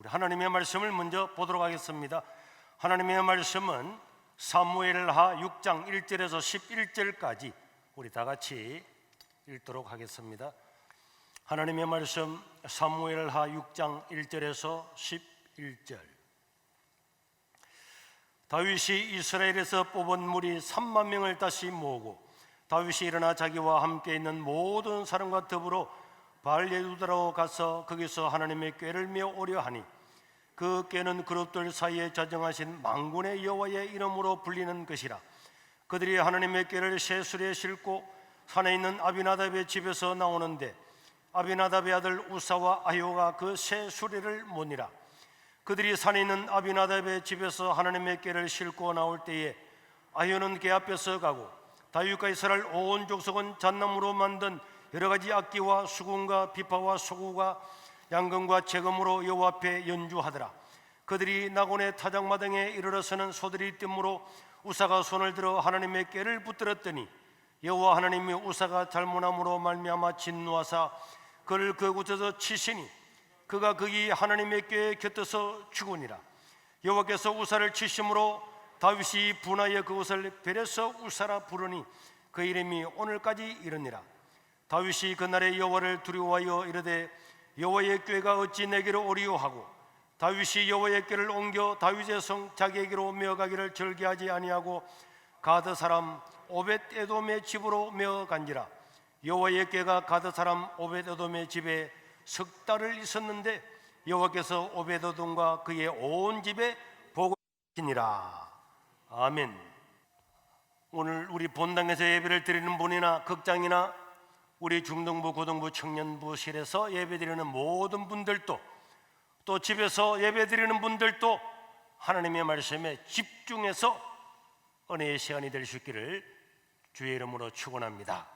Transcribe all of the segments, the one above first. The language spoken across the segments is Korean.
우리 하나님의 말씀을 먼저 보도록 하겠습니다. 하나님의 말씀은 사무엘하 6장 1절에서 11절까지 우리 다 같이 읽도록 하겠습니다. 하나님의 말씀 사무엘하 6장 1절에서 11절. 다윗이 이스라엘에서 뽑은 무리 3만 명을 다시 모으고 다윗이 일어나 자기와 함께 있는 모든 사람과 더불어 바알예후다로 가서 거기서 하나님의 궤를 메어오려 하니 그 궤는 그룹들 사이에 자정하신 만군의 여호와의 이름으로 불리는 것이라. 그들이 하나님의 궤를 쇠술에 싣고 산에 있는 아비나답의 집에서 나오는데 아비나답의 아들 우사와 아효가 그 쇠수레를 모니라. 그들이 산에 있는 아비나답의 집에서 하나님의 궤를 싣고 나올 때에 아효는 궤 앞에서 가고 다윗과 이스라엘 온 족속은 잣나무로 만든 여러 가지 악기와 수금과 비파와 소구가 양금과 재금으로 여호와 앞에 연주하더라. 그들이 나곤의 타작마당에 이르러서는 소들이 뜸으로 우사가 손을 들어 하나님의 궤를 붙들었더니 여호와 하나님이 우사가 잘못함으로 말미암아 진노하사 그를 그 곳에서 치시니 그가 거기 하나님의 궤에 곁에서 죽으니라. 여호와께서 우사를 치심으로 다윗이 분하여 그곳을 베레서 우사라 부르니 그 이름이 오늘까지 이르니라. 다윗이 그날에 여호와를 두려워하여 이르되 여호와의 궤가 어찌 내게로 오리요 하고 다윗이 여호와의 궤를 옮겨 다윗의 성 자기에게로 메어가기를 절개하지 아니하고 가드 사람 오벳에돔의 집으로 메어간지라. 여호와의 궤가 가드 사람 오벳에돔의 집에 석 달을 있었는데 여호와께서 오벳에돔과 그의 온 집에 복을 주시니라. 아멘. 오늘 우리 본당에서 예배를 드리는 분이나 극장이나 우리 중등부, 고등부, 청년부실에서 예배드리는 모든 분들도 또 집에서 예배드리는 분들도 하나님의 말씀에 집중해서 은혜의 시간이 될 수 있기를 주의 이름으로 축원합니다.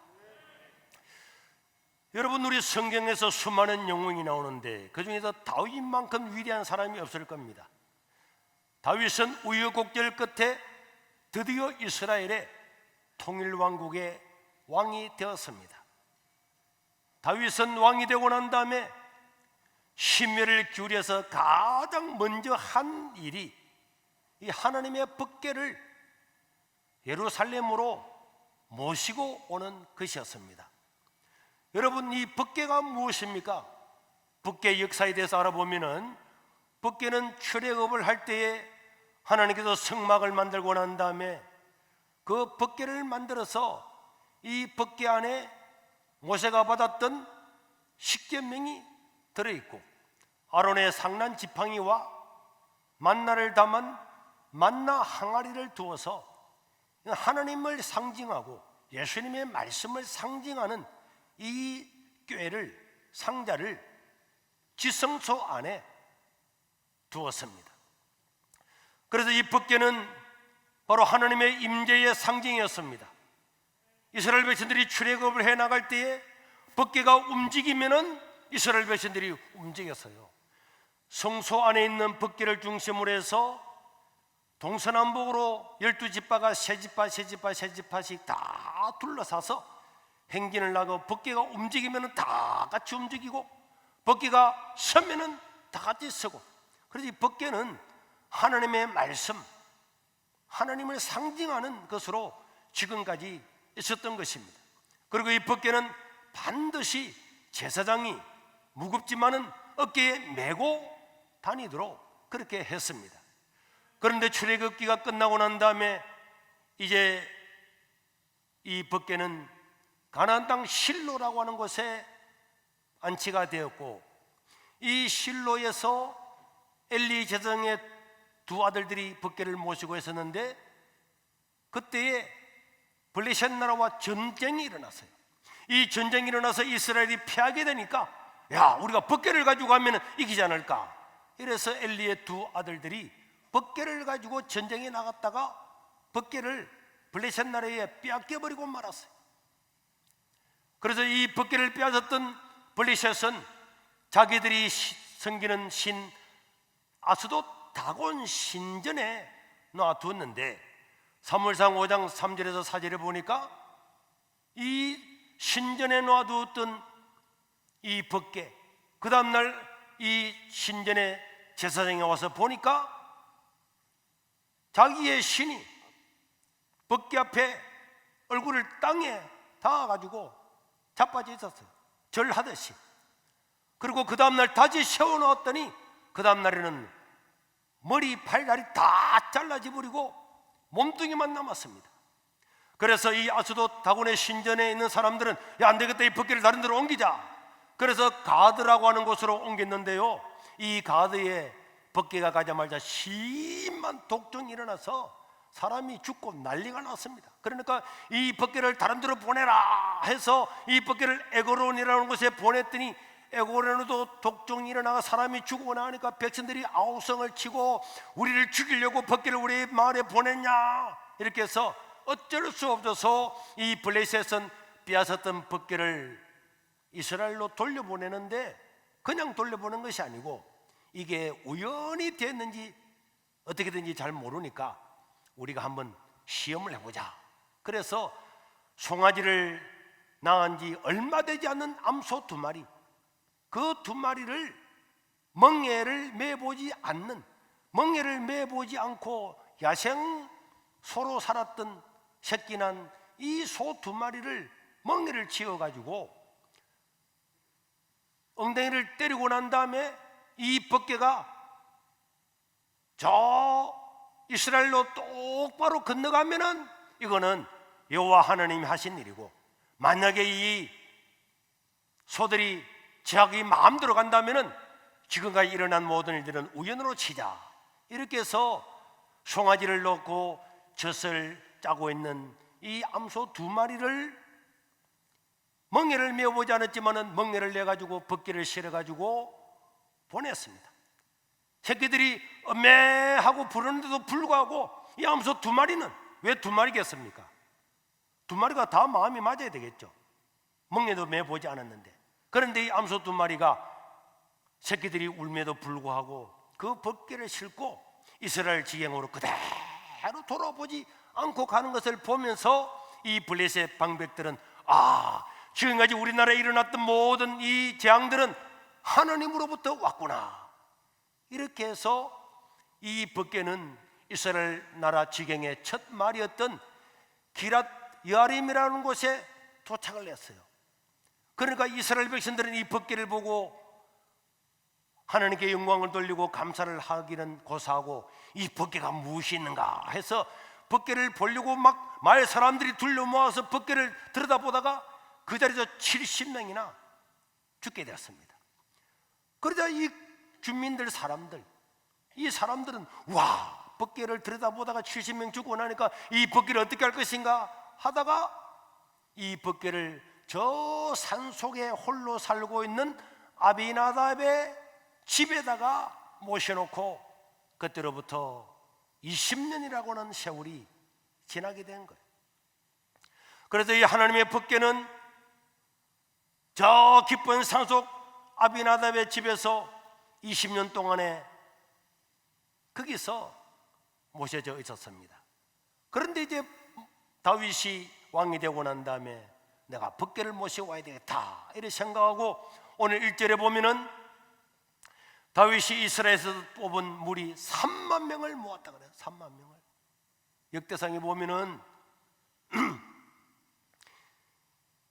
여러분, 우리 성경에서 수많은 영웅이 나오는데 그 중에서 다윗만큼 위대한 사람이 없을 겁니다. 다윗은 우여곡절 끝에 드디어 이스라엘의 통일왕국의 왕이 되었습니다. 다윗은 왕이 되고 난 다음에 심혈을 기울여서 가장 먼저 한 일이 이 하나님의 법궤를 예루살렘으로 모시고 오는 것이었습니다. 여러분, 이 법궤가 무엇입니까? 법궤 역사에 대해서 알아보면은 법궤는 출애굽을 할 때에 하나님께서 성막을 만들고 난 다음에 그 법궤를 만들어서 이 법궤 안에 모세가 받았던 십계명이 들어있고 아론의 상난 지팡이와 만나를 담은 만나 항아리를 두어서 하나님을 상징하고 예수님의 말씀을 상징하는 이 궤를, 상자를 지성소 안에 두었습니다. 그래서 이 법궤는 바로 하나님의 임재의 상징이었습니다. 이스라엘 백성들이 출애굽을 해 나갈 때에 법궤가 움직이면은 이스라엘 백성들이 움직였어요. 성소 안에 있는 법궤를 중심으로 해서 동서남북으로 12지파가 세지파씩 다 둘러싸서 행진을 하고 법궤가 움직이면은 다 같이 움직이고 법궤가 서면은 다 같이 서고, 그래서 이 법궤는 하나님의 말씀, 하나님을 상징하는 것으로 지금까지 있었던 것입니다. 그리고 이 법궤는 반드시 제사장이 무겁지만은 어깨에 메고 다니도록 그렇게 했습니다. 그런데 출애굽기가 끝나고 난 다음에 이제 이 법궤는 가나안 땅 실로라고 하는 곳에 안치가 되었고, 이 실로에서 엘리 제사장의 두 아들들이 법궤를 모시고 있었는데 그때에 블레셋 나라와 전쟁이 일어났어요. 이 전쟁이 일어나서 이스라엘이 패하게 되니까 야, 우리가 법궤를 가지고 가면 이기지 않을까, 이래서 엘리의 두 아들들이 법궤를 가지고 전쟁에 나갔다가 법궤를 블레셋 나라에 빼앗겨버리고 말았어요. 그래서 이 법궤를 빼앗았던 블레셋은 자기들이 섬기는 신 아스돗 다곤 신전에 놔두었는데 사무엘상 5장 3절에서 4절에 보니까 이 신전에 놔두었던 이 법궤, 그 다음날 이 신전에 제사장이 와서 보니까 자기의 신이 벗개 앞에 얼굴을 땅에 닿아가지고 자빠져 있었어요. 절하듯이. 그리고 그 다음날 다시 세워놓았더니 그 다음날에는 머리, 팔다리 다 잘라져 버리고 몸뚱이만 남았습니다. 그래서 이 아스돗 다곤의 신전에 있는 사람들은 야, 안 되겠다, 이 벗개를 다른 데로 옮기자. 그래서 가드라고 하는 곳으로 옮겼는데요, 이 가드에 벗개가 가자마자 심한 독종이 일어나서 사람이 죽고 난리가 났습니다. 그러니까 이 벗개를 다른 데로 보내라 해서 이 벗개를 에고론이라는 곳에 보냈더니 에고론에도 독종이 일어나가 사람이 죽고 나니까 백성들이 아우성을 치고 우리를 죽이려고 벗개를 우리 마을에 보냈냐, 이렇게 해서 어쩔 수 없어서 이 블레셋은 빼앗았던 벗개를 이스라엘로 돌려보내는데, 그냥 돌려보낸 것이 아니고 이게 우연히 됐는지 어떻게든지 잘 모르니까 우리가 한번 시험을 해보자. 그래서 송아지를 낳은 지 얼마 되지 않는 암소 2마리, 그 2마리를 멍에를 매보지 않고 야생소로 살았던 새끼난 이 소 2마리를 멍에를 치어가지고 엉덩이를 때리고 난 다음에 이 벗개가 저 이스라엘로 똑바로 건너가면은 이거는 여호와 하나님이 하신 일이고, 만약에 이 소들이 자기 마음대로 간다면은 지금까지 일어난 모든 일들은 우연으로 치자. 이렇게 해서 송아지를 넣고 젖을 짜고 있는 이 암소 2마리를 멍에를 메어보지 않았지만은 멍에를 내가지고 벗개를 실어가지고 보냈습니다. 새끼들이 엄매하고 부르는데도 불구하고 이 암소 2마리는 왜 2마리겠습니까? 2마리가 다 마음이 맞아야 되겠죠. 멍에도 매보지 않았는데. 그런데 이 암소 2마리가 새끼들이 울매도 불구하고 그 벗개를 싣고 이스라엘 지경으로 그대로 돌아보지 않고 가는 것을 보면서 이 블레셋 방백들은 지금까지 우리나라에 일어났던 모든 이 재앙들은 하나님으로부터 왔구나, 이렇게 해서 이 벗개는 이스라엘 나라 지경의 첫 말이었던 기랏 여아림이라는 곳에 도착을 했어요. 그러니까 이스라엘 백성들은 이 벗개를 보고 하나님께 영광을 돌리고 감사를 하기는 고사하고 이 벗개가 무엇이 있는가 해서 벗개를 보려고 막 마을 사람들이 둘러 모아서 벗개를 들여다보다가 그 자리에서 70명이나 죽게 되었습니다. 그러자 이 주민들 이 사람들은 와, 벗개를 들여다보다가 70명 죽고 나니까 이 벗개를 어떻게 할 것인가 하다가 이 벗개를 저 산속에 홀로 살고 있는 아비나답의 집에다가 모셔놓고 그때로부터 20년이라고 하는 세월이 지나게 된 거예요. 그래서 이 하나님의 벗개는 저 깊은 산속 아비나답의 집에서 20년 동안에 거기서 모셔져 있었습니다. 그런데 이제 다윗이 왕이 되고 난 다음에 내가 벗개를 모셔와야 되겠다 이렇게 생각하고 오늘 1절에 보면은 다윗이 이스라엘에서 뽑은 무리 3만 명을 모았다 그래요. 3만 명을. 역대상에 보면은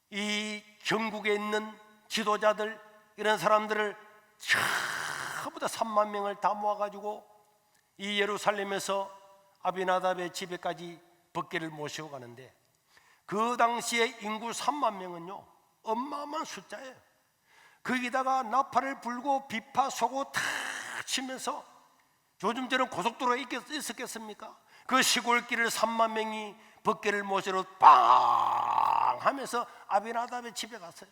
이 전국에 있는 지도자들 이런 사람들을 전부 다 3만 명을 다 모아가지고 이 예루살렘에서 아비나답의 집에까지 벗개를 모시고 가는데, 그 당시에 인구 3만 명은요 어마어마한 숫자예요. 거기다가 나팔을 불고 비파 소고 다 치면서, 요즘처럼 고속도로에 있었겠습니까? 그 시골길을 3만 명이 벗개를 모시러 빵 하면서 아비나답의 집에 갔어요.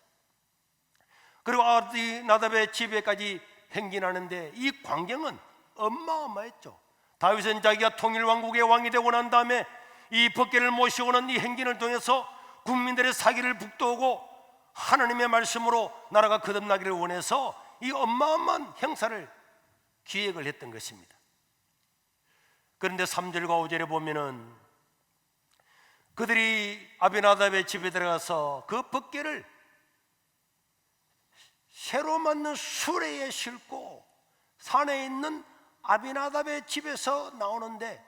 그리고 아비나답의 집에까지 행진하는데 이 광경은 어마어마했죠. 다윗은 자기가 통일왕국의 왕이 되고 난 다음에 이 벗개를 모시고는 이 행진을 통해서 국민들의 사기를 북돋우고 하나님의 말씀으로 나라가 거듭나기를 원해서 이 어마어마한 행사를 기획을 했던 것입니다. 그런데 3절과 5절에 보면은 그들이 아비나답의 집에 들어가서 그 벗개를 새로 만든 수레에 싣고 산에 있는 아비나답의 집에서 나오는데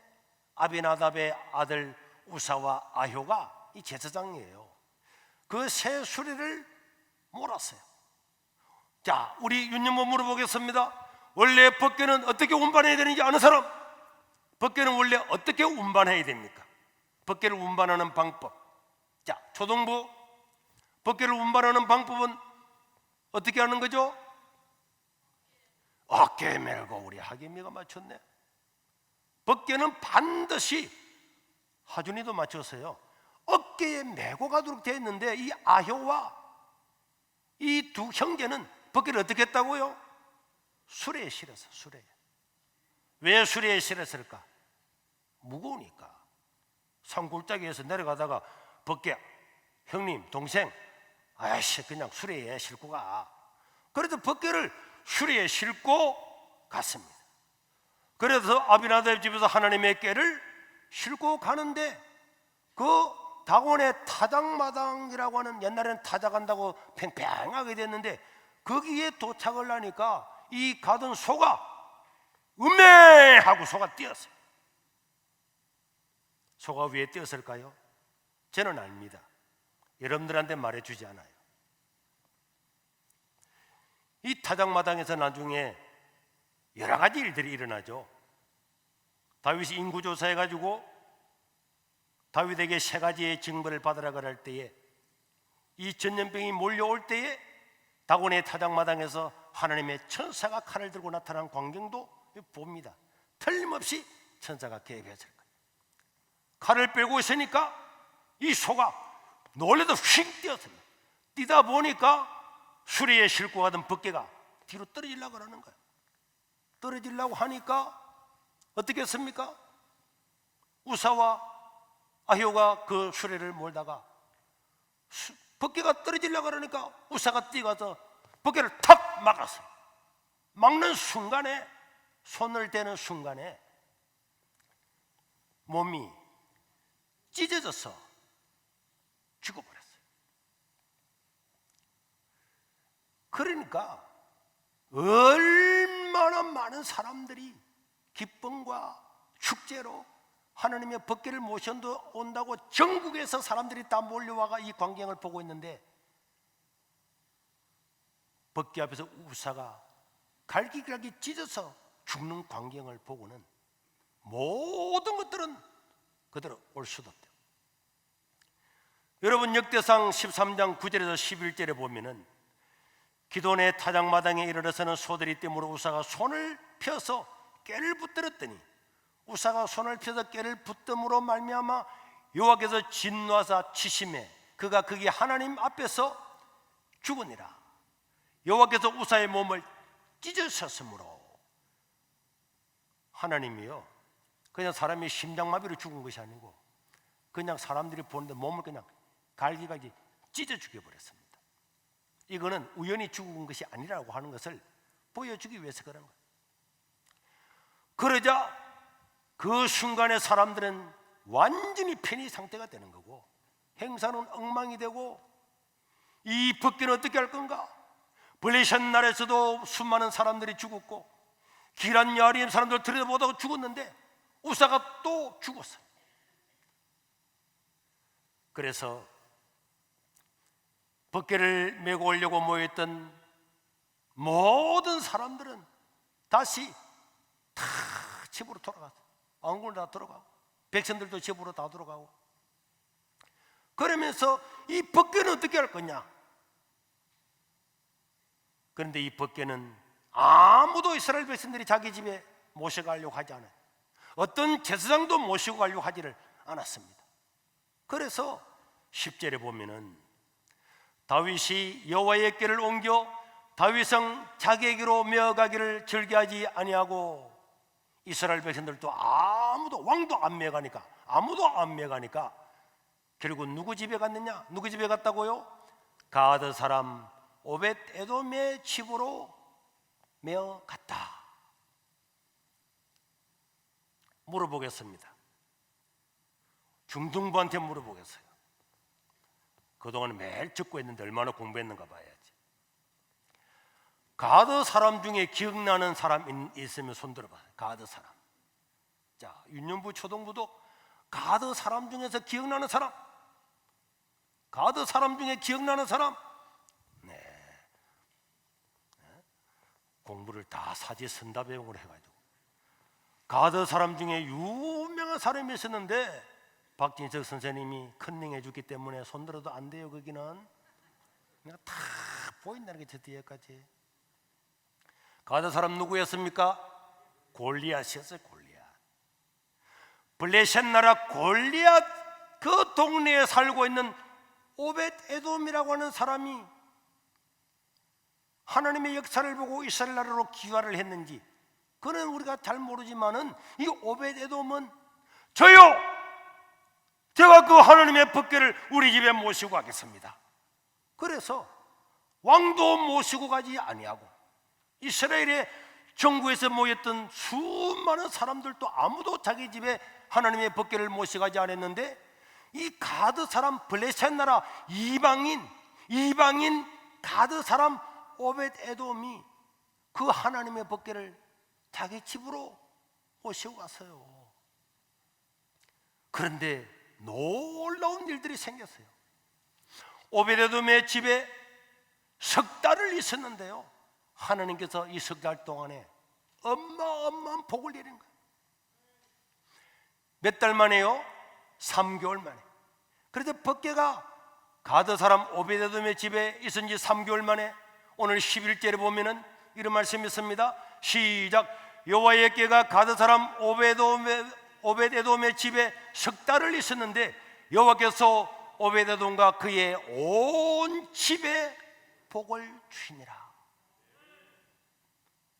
아비나답의 아들 우사와 아효가 이 제사장이에요. 그 새 수레를 몰았어요. 자, 우리 윤님모 물어보겠습니다. 원래 법궤는 어떻게 운반해야 되는지 아는 사람? 법궤는 원래 어떻게 운반해야 됩니까? 법궤를 운반하는 방법. 자, 초등부 법궤를 운반하는 방법은 어떻게 하는 거죠? 어깨에 메고, 우리 하기미가 맞췄네. 법궤는 반드시, 하준이도 맞췄어요. 어깨에 메고 가도록 되어 있는데 이 아효와 이 두 형제는 법궤를 어떻게 했다고요? 수레에 실었어. 수레에. 왜 수레에 실었을까? 무거우니까. 산골짜기에서 내려가다가 법궤, 형님, 동생, 아이씨 그냥 수레에 싣고 가. 그래서 법궤를 수레에 싣고 갔습니다. 그래서 아비나답 집에서 하나님의 궤를 싣고 가는데 그 다곤의 타작마당이라고 하는, 옛날에는 타작한다고 팽팽하게 됐는데 거기에 도착을 하니까 이 가던 소가 음메 하고 소가 뛰었어요. 소가 왜 뛰었을까요? 저는 압니다. 여러분들한테 말해주지 않아요. 이 타작마당에서 나중에 여러 가지 일들이 일어나죠. 다윗이 인구조사해가지고 다윗에게 세 가지의 증거를 받으라 그럴 때에 이 전염병이 몰려올 때에 다곤의 타작마당에서 하나님의 천사가 칼을 들고 나타난 광경도 봅니다. 틀림없이 천사가 개입했을 거예요. 칼을 빼고 있으니까 이 소가 놀래도 휙 뛰었습니다. 뛰다 보니까 수레에 싣고 가던 법궤가 뒤로 떨어지려고 그러는 거예요. 떨어지려고 하니까 어떻게 했습니까? 우사와 아효가 그 수레를 몰다가 법궤가 떨어지려고 그러니까 우사가 뛰어가서 법궤를 탁 막았어요. 막는 순간에, 손을 대는 순간에 몸이 찢어져서 죽어버렸어요. 그러니까 얼마나 많은 사람들이 기쁨과 축제로 하나님의 법궤를 모셔 온다고 전국에서 사람들이 다 몰려와가 이 광경을 보고 있는데 법궤 앞에서 우사가 갈기갈기 찢어서 죽는 광경을 보고는 모든 것들은 그대로 올 수도 없대요. 여러분, 역대상 13장 9절에서 11절에 보면은 기돈의 타작마당에 이르러서는 소들이 뜸으로 우사가 손을 펴서 꾀를 붙들었더니 우사가 손을 펴서 꾀를 붙듦으로 말미암아 여호와께서 진노하사 치심에 그가 거기 하나님 앞에서 죽으니라. 여호와께서 우사의 몸을 찢으셨으므로, 하나님이요 그냥 사람이 심장마비로 죽은 것이 아니고 그냥 사람들이 보는데 몸을 그냥 갈기갈기 찢어 죽여버렸습니다. 이거는 우연히 죽은 것이 아니라고 하는 것을 보여주기 위해서 그런 거예요. 그러자 그 순간에 사람들은 완전히 패닉 상태가 되는 거고 행사는 엉망이 되고 이 법궤는 어떻게 할 건가? 블레셋 나라에서도 수많은 사람들이 죽었고 기란 야리임 사람들 들여다보다가 죽었는데 우사가 또 죽었어요. 그래서 법궤를 메고 오려고 모였던 모든 사람들은 다시 다 집으로 돌아갔어요. 왕궁을 다 들어가고 백성들도 집으로 다 들어가고. 그러면서 이 법궤는 어떻게 할 거냐? 그런데 이 법궤는 아무도 이스라엘 백성들이 자기 집에 모셔가려고 하지 않아요. 어떤 제사장도 모시고 가려고 하지를 않았습니다. 그래서 10절에 보면은 다윗이 여호와의 궤를 옮겨 다윗성 자기에게로 메어가기를 즐겨하지 아니하고 이스라엘 백성들도 아무도, 왕도 안 메어가니까, 아무도 안 메어가니까 결국 누구 집에 갔느냐? 누구 집에 갔다고요? 가드 사람 오벳 에돔의 집으로 메어갔다. 물어보겠습니다. 중등부한테 물어보겠어요. 그동안 매일 듣고 있는데 얼마나 공부했는가 봐야지. 가드 사람 중에 기억나는 사람 있으면 손 들어봐요. 가드 사람. 자, 윤년부 초동부도 가드 사람 중에서 기억나는 사람, 가드 사람 중에 기억나는 사람. 네. 공부를 다 사지선다 배용을 해가지고 가드 사람 중에 유명한 사람이 있었는데 박진석 선생님이 컨닝해 줬기 때문에 손들어도 안 돼요. 거기는 내가 다 보인다는 게 저 뒤에까지. 가드 사람 누구였습니까? 골리앗이었어요. 골리앗. 블레셋 나라 골리앗 그 동네에 살고 있는 오벳 에돔이라고 하는 사람이 하나님의 역사를 보고 이스라엘 나라로 귀화를 했는지 그는 우리가 잘 모르지만은 이 오벳 에돔은 저요, 제가 그 하나님의 법궤를 우리 집에 모시고 가겠습니다. 그래서 왕도 모시고 가지 아니하고 이스라엘의 정부에서 모였던 수많은 사람들도 아무도 자기 집에 하나님의 법궤를 모시고 가지 않았는데 이 가드 사람 블레셋 나라 이방인 가드 사람 오벳 에돔이 그 하나님의 법궤를 자기 집으로 모시고 갔어요. 그런데 놀라운 일들이 생겼어요. 오벳 에돔의 집에 석 달을 있었는데요, 하나님께서 이 석 달 동안에 어마어마한 복을 내린 거예요. 몇 달 만에요? 3개월 만에. 그래서 법궤가 가드 사람 오벳 에돔의 집에 있은 지 3개월 만에 오늘 11절에 보면은 이런 말씀이 있습니다. 시작. 여호와의 궤가 가드 사람 오벳 에돔의 집에 석 달을 있었는데 여호와께서 오벳 에돔과 그의 온 집에 복을 주시니라.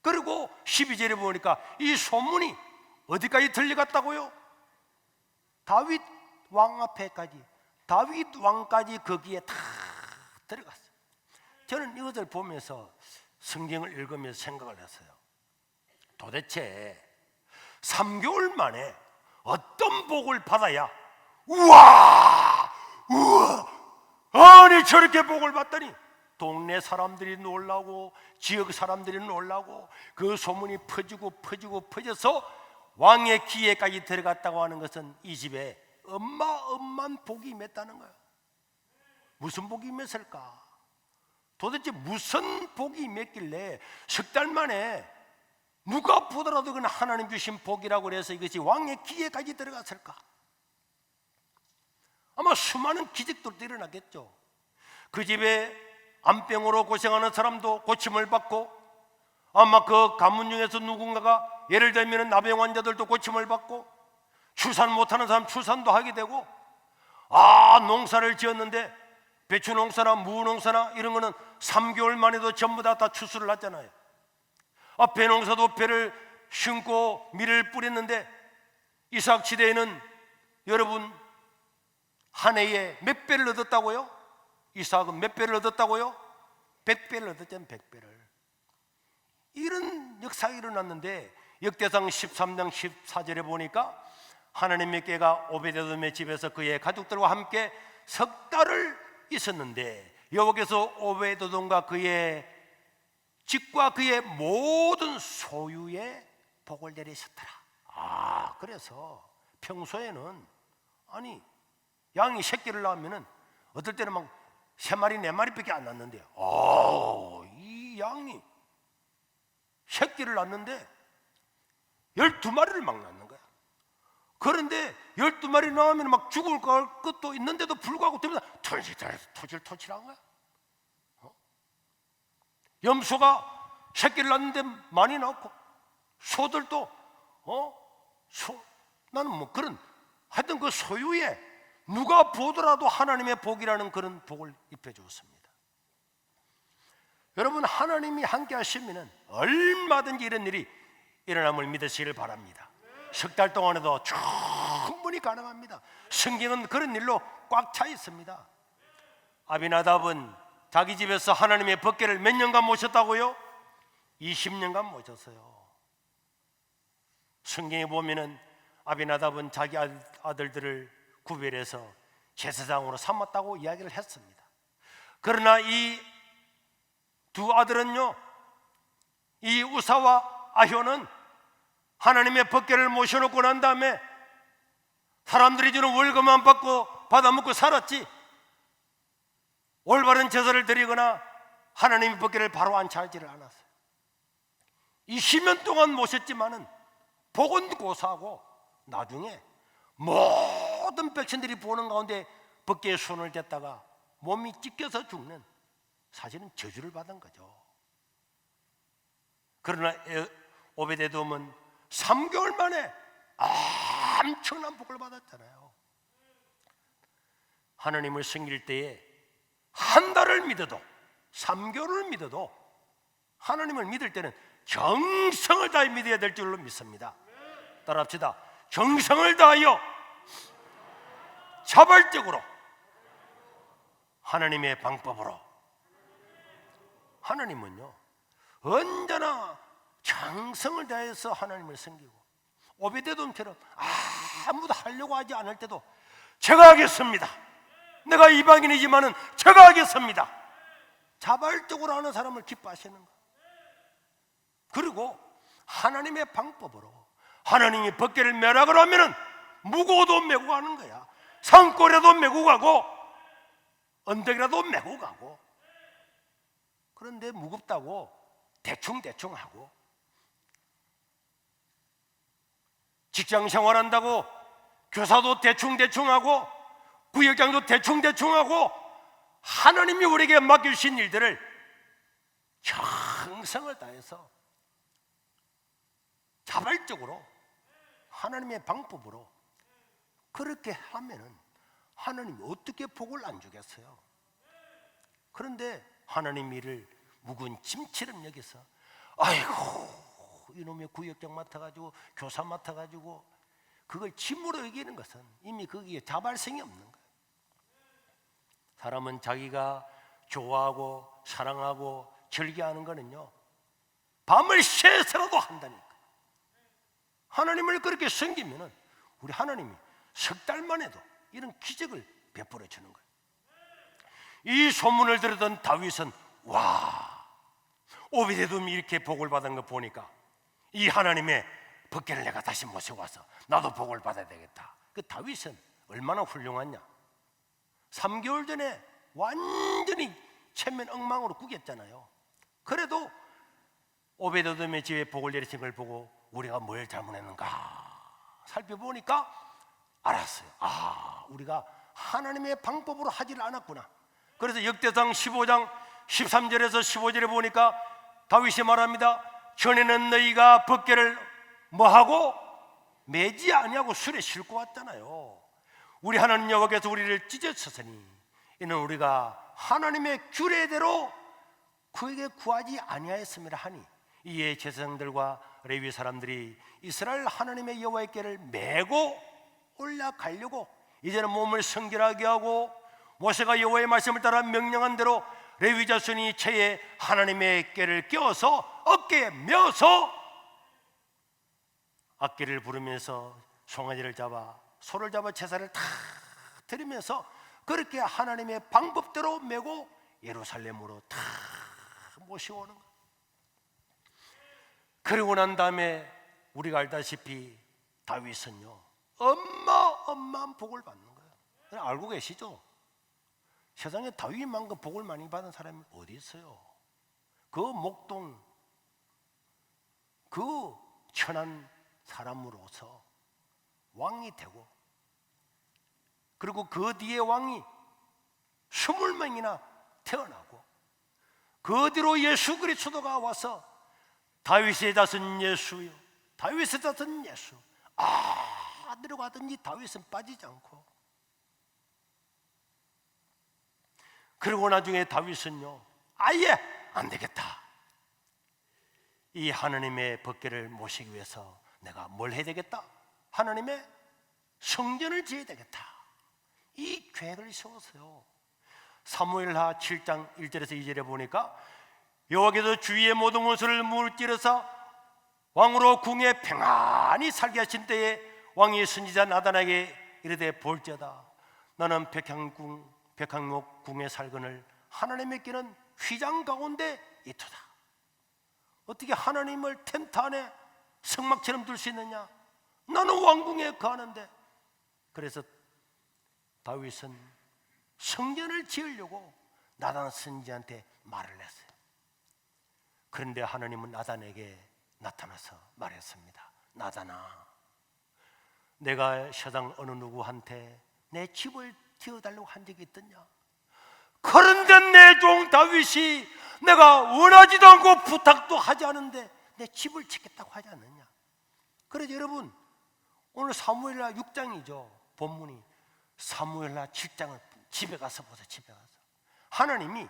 그리고 12절에 보니까 이 소문이 어디까지 들려갔다고요? 다윗 왕 앞에까지, 다윗 왕까지 거기에 다 들어갔어요. 저는 이것을 보면서 성경을 읽으면서 생각을 했어요. 도대체 3개월 만에 어떤 복을 받아야 우와 아니 저렇게 복을 받더니 동네 사람들이 놀라고 지역 사람들이 놀라고 그 소문이 퍼져서 왕의 귀에까지 들어갔다고 하는 것은 이 집에 어마어마한 복이 임했다는 거예요. 무슨 복이 임했을까? 도대체 무슨 복이 임했길래 석 달 만에 누가 보더라도 그건 하나님 주신 복이라고 해서 이것이 왕의 귀에까지 들어갔을까? 아마 수많은 기적들도 일어나겠죠. 그 집에 암병으로 고생하는 사람도 고침을 받고, 아마 그 가문 중에서 누군가가 예를 들면 나병 환자들도 고침을 받고, 출산 못하는 사람 출산도 하게 되고, 농사를 지었는데 배추 농사나 무 농사나 이런 거는 3개월 만에도 전부 다 추수를 하잖아요. 배 농사도 배를 심고 밀을 뿌렸는데 이삭 시대에는 여러분 한 해에 몇 배를 얻었다고요? 이삭은 몇 배를 얻었다고요? 100배를 얻었잖아요. 100배를. 이런 역사가 일어났는데 역대상 13장 14절에 보니까 하나님의 궤가 오벳 에돔의 집에서 그의 가족들과 함께 석 달을 있었는데 여호와께서 오벳 에돔과 그의 집과 그의 모든 소유에 복을 내리셨더라. 그래서 평소에는 양이 새끼를 낳으면은 어떨 때는 막 3마리 4마리밖에 안 낳는데요. 이 양이 새끼를 낳는데 12마리를 막 낳는 거야. 그런데 12마리 낳으면 막 죽을 것도 있는데도 불구하고 때문에 토질토질한 거야. 염소가 새끼를 낳는데 많이 낳고 소들도 나는 뭐 그런 하여튼 그 소유에 누가 보더라도 하나님의 복이라는 그런 복을 입혀 주었습니다. 여러분, 하나님이 함께 하시면 얼마든지 이런 일이 일어남을 믿으시길 바랍니다. 석 달 동안에도 충분히 가능합니다. 성경은 그런 일로 꽉 차 있습니다. 아비나답은 자기 집에서 하나님의 법궤를 몇 년간 모셨다고요? 20년간 모셨어요. 성경에 보면은 아비나답은 자기 아들들을 구별해서 제사장으로 삼았다고 이야기를 했습니다. 그러나 이 두 아들은요, 이 우사와 아효는 하나님의 법궤를 모셔놓고 난 다음에 사람들이 주는 월급만 받고 받아먹고 살았지, 올바른 제사를 드리거나 하나님의 법궤를 바로 안차지를 않았어요. 20년 동안 모셨지만은 복은 고사하고 나중에 모든 백성들이 보는 가운데 법궤에 손을 댔다가 몸이 찢겨서 죽는, 사실은 저주를 받은 거죠. 그러나 오베데돔은 3개월 만에 엄청난 복을 받았잖아요. 하나님을 섬길 때에 한 달을 믿어도, 3개월을 믿어도, 하나님을 믿을 때는 정성을 다해 믿어야 될 줄로 믿습니다. 따라합시다. 정성을 다하여 자발적으로 하나님의 방법으로. 하나님은요 언제나 정성을 다해서 하나님을 섬기고, 오베데돔처럼 아무도 하려고 하지 않을 때도 제가 하겠습니다, 내가 이방인이지만은 제가 하겠습니다, 자발적으로 하는 사람을 기뻐하시는 거. 그리고 하나님의 방법으로 하나님이 법궤를 매락을 하면은 무거워도 메고 가는 거야. 산골에도 메고 가고 언덕이라도 메고 가고. 그런데 무겁다고 대충 하고, 직장 생활한다고 교사도 대충 하고 구역장도 대충 하고, 하나님이 우리에게 맡겨주신 일들을 정성을 다해서 자발적으로 하나님의 방법으로 그렇게 하면은 하나님이 어떻게 복을 안 주겠어요? 그런데 하나님 일을 묵은 짐처럼 여기서, 아이고 이놈의 구역장 맡아가지고 교사 맡아가지고 그걸 짐으로 여기는 것은 이미 거기에 자발성이 없는 거예요. 사람은 자기가 좋아하고 사랑하고 즐겨하는 거는요 밤을 새서라도 한다니까. 하나님을 그렇게 섬기면은 우리 하나님이 석 달만 해도 이런 기적을 베풀어 주는 거예요. 이 소문을 들었던 다윗은, 와, 오베데돔이 이렇게 복을 받은 거 보니까 이 하나님의 법궤를 내가 다시 모시고 와서 나도 복을 받아야 되겠다. 그 다윗은 얼마나 훌륭하냐. 3개월 전에 완전히 체면 엉망으로 구겼잖아요. 그래도 오베데돔의 집에 복을 내리신 걸 보고 우리가 뭘 잘못했는가 살펴보니까 알았어요. 우리가 하나님의 방법으로 하지를 않았구나. 그래서 역대상 15장 13절에서 15절에 보니까 다윗이 말합니다. 전에는 너희가 법궤를 뭐하고 매지 아니하고 술에 싣고 왔잖아요. 우리 하나님 여호와께서 우리를 찢으셨으니 이는 우리가 하나님의 규례대로 그에게 구하지 아니하였음이라 하니, 이에 제사장들과 레위 사람들이 이스라엘 하나님의 여호와의 궤를 메고 올라가려고 이제는 몸을 성결하게 하고, 모세가 여호와의 말씀을 따라 명령한 대로 레위 자손이 채에 하나님의 궤를 껴서 어깨에 메어서 악기를 부르면서 송아지를 잡아 소를 잡아 제사를 다 드리면서 그렇게 하나님의 방법대로 메고 예루살렘으로 다 모셔오는 거예요. 그러고 난 다음에 우리가 알다시피 다윗은요 어마어마한 복을 받는 거예요. 알고 계시죠? 세상에 다윗만큼 복을 많이 받은 사람이 어디 있어요? 그 목동 그 천한 사람으로서 왕이 되고, 그리고 그 뒤에 왕이 20명이나 태어나고, 그 뒤로 예수 그리스도가 와서 다윗의 자손 예수요, 다윗의 자손 예수, 들어가든지 다윗은 빠지지 않고. 그리고 나중에 다윗은요 아예 안 되겠다, 이 하나님의 법궤를 모시기 위해서 내가 뭘 해야 되겠다, 하나님의 성전을 지어야 되겠다, 이 계획을 세웠어요. 사무엘하 7장 1절에서 2절에 보니까 여호와께서 주위의 모든 원수를 물찌르사 왕으로 궁에 평안히 살게 하신 때에 왕이 선지자 나단에게 이르되, 볼지어다 나는 백향목 궁에 살거늘 하나님의 길은 휘장 가운데 있도다. 어떻게 하나님을 텐트 안에 성막처럼 둘 수 있느냐? 나는 왕궁에 거하는데. 그래서 다윗은 성전을 지으려고 나단 선지자한테 말을 했어요. 그런데 하나님은 나단에게 나타나서 말했습니다. 나단아, 내가 세상 어느 누구한테 내 집을 지어달라고 한 적이 있더냐? 그런데 내 종 다윗이 내가 원하지도 않고 부탁도 하지 않은데 내 집을 짓겠다고 하지 않느냐? 그래서 여러분, 오늘 사무엘하 6장이죠. 본문이 사무엘하 7장을 집에 가서 보세요. 집에 가서 하나님이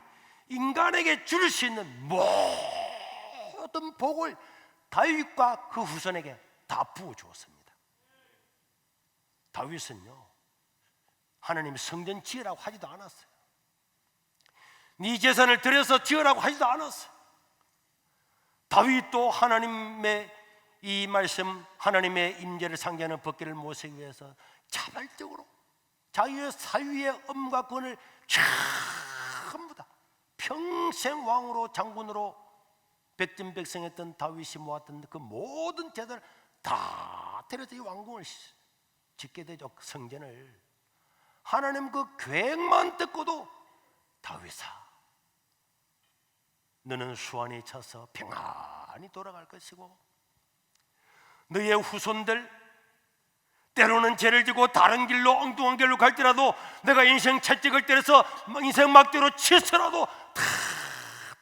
인간에게 줄 수 있는 모든 복을 다윗과 그 후손에게 다 부어주었습니다. 다윗은요, 하나님이 성전 지으라고 하지도 않았어요. 네 재산을 들여서 지으라고 하지도 않았어요. 다윗도 하나님의 이 말씀, 하나님의 임재를 상징하는 법궤를 모시기 위해서 자발적으로 자기의 사위의 엄과 권을 전부 다 평생 왕으로 장군으로 백전백승했던 다윗이 모았던 그 모든 재산을 다 데려서 이 왕궁을 짓게 되죠. 성전을. 하나님 그 계획만 듣고도 다윗아, 너는 수완이 차서 평안히 돌아갈 것이고 너의 후손들 때로는 죄를 지고 다른 길로 엉뚱한 길로 갈지라도 내가 인생 채찍을 때려서 인생 막대로 치서라도 다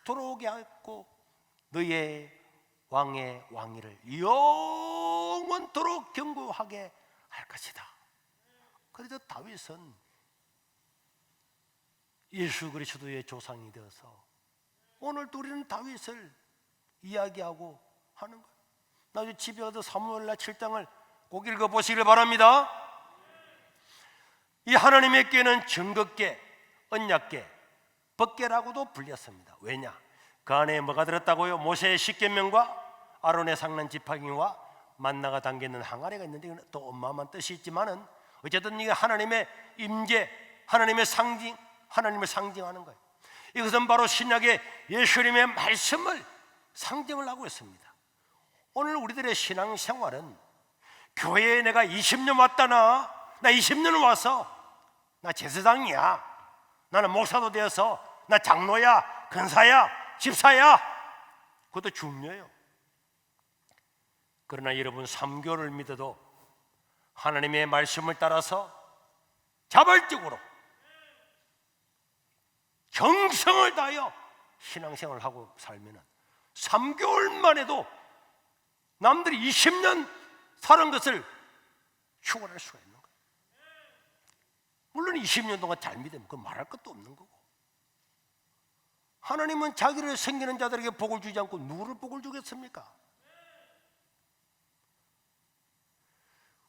돌아오게 하고 너의 왕의 왕위를 영원토록 견고하게 할 것이다. 그래서 다윗은 예수 그리스도의 조상이 되어서 오늘도 우리는 다윗을 이야기하고 하는 거예요. 나중에 집에 가서 사무엘하 7장을 꼭 읽어보시길 바랍니다. 이 하나님의 궤는 증거궤, 언약궤, 법궤라고도 불렸습니다. 왜냐? 그 안에 뭐가 들었다고요? 모세의 십계명과 아론의 상난 지팡이와 만나가 담겨있는 항아리가 있는데 이건 또 어마어마한 뜻이 있지만은 어쨌든 이게 하나님의 임재, 하나님의 상징, 하나님을 상징하는 거예요. 이것은 바로 신약의 예수님의 말씀을 상징을 하고 있습니다. 오늘 우리들의 신앙생활은 교회에 내가 20년 왔다나, 나 20년 와서 나 제사장이야, 나는 목사도 되어서 나 장로야, 근사야, 집사야, 그것도 중요해요. 그러나 여러분, 3교를 믿어도 하나님의 말씀을 따라서 자발적으로 정성을 다하여 신앙생활을 하고 살면 3개월만 해도 남들이 20년 사는 것을 추구할 수가 있는 거예요. 물론 20년 동안 잘 믿으면 그건 말할 것도 없는 거고, 하나님은 자기를 섬기는 자들에게 복을 주지 않고 누구를 복을 주겠습니까?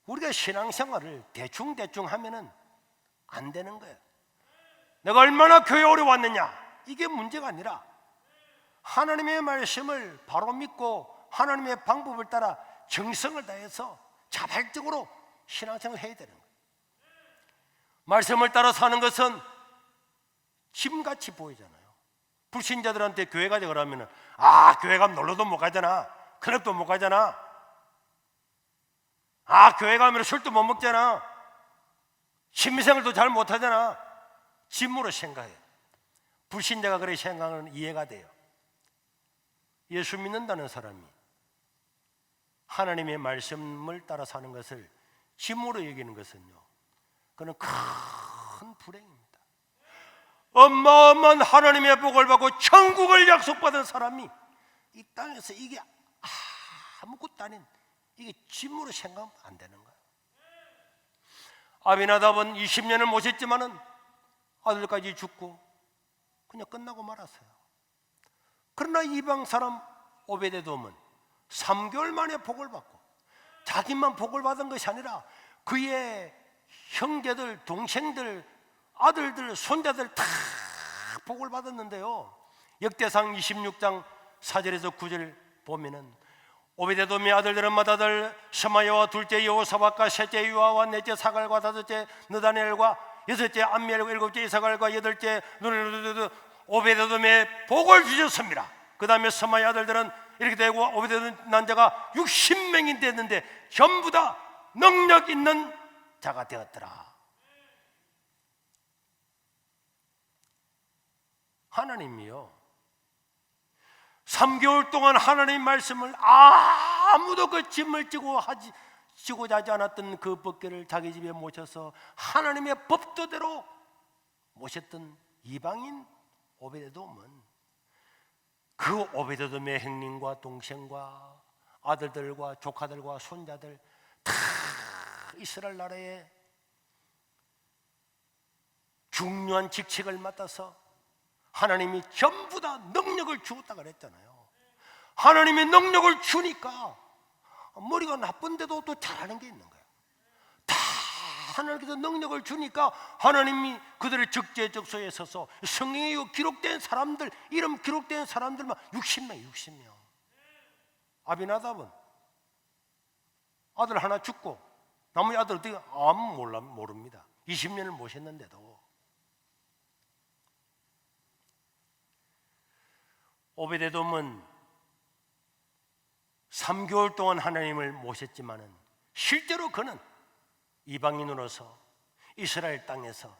우리가 신앙생활을 대충 하면은 안 되는 거예요. 내가 얼마나 교회 오래 왔느냐, 이게 문제가 아니라 하나님의 말씀을 바로 믿고 하나님의 방법을 따라 정성을 다해서 자발적으로 신앙생활을 해야 되는 거예요. 말씀을 따라 사는 것은 짐같이 보이잖아요. 불신자들한테 교회 가자 그러면 교회 가면 놀러도 못 가잖아, 클럽도 못 가잖아, 교회 가면 술도 못 먹잖아, 취미생활도 잘 못하잖아. 짐으로 생각해요. 불신자가 그렇게 생각하는 이해가 돼요. 예수 믿는다는 사람이 하나님의 말씀을 따라 사는 것을 짐으로 여기는 것은요, 그건 큰 불행입니다. 어마어마한 하나님의 복을 받고 천국을 약속받은 사람이 이 땅에서 이게 아무것도 아닌 이게 짐으로 생각하면 안 되는 거예요. 아비나답은 20년을 모셨지만은 아들까지 죽고 그냥 끝나고 말았어요. 그러나 이방 사람 오베데돔은 3개월 만에 복을 받고, 자기만 복을 받은 것이 아니라 그의 형제들, 동생들, 아들들, 손자들 다 복을 받았는데요, 역대상 26장 4절에서 9절 보면은 오베데돔의 아들들은 맏아들 셔마야와 둘째 여호사밧과 셋째 유아와 넷째 사갈과 다섯째 느다넬과 여섯째 암미엘과 일곱째 이사갈과 여덟째 오베데돔의 복을 주셨습니다. 그 다음에 셔마야 아들들은 이렇게 되고 오베데돔 난 자가 60명이 됐는데 전부 다 능력 있는 자가 되었더라. 하나님이요, 3개월 동안 하나님 말씀을 아무도 그 짐을 지고자 하지 않았던 그 법궤를 자기 집에 모셔서 하나님의 법도대로 모셨던 이방인 오베데돔은 그 오베데돔의 형님과 동생과 아들들과 조카들과 손자들 다 이스라엘 나라의 중요한 직책을 맡아서 하나님이 전부 다 능력을 주었다 그랬잖아요. 하나님이 능력을 주니까 머리가 나쁜데도 또 잘하는 게 있는 거예요. 다 하나님께서 능력을 주니까 하나님이 그들을 적재적소에 서서 성경에 기록된 사람들, 이름 기록된 사람들만 60명. 아비나답은 아들 하나 죽고 나머지 아들 어떻게 아무 모릅니다. 20년을 모셨는데도. 오베데돔은 3개월 동안 하나님을 모셨지만은 실제로 그는 이방인으로서 이스라엘 땅에서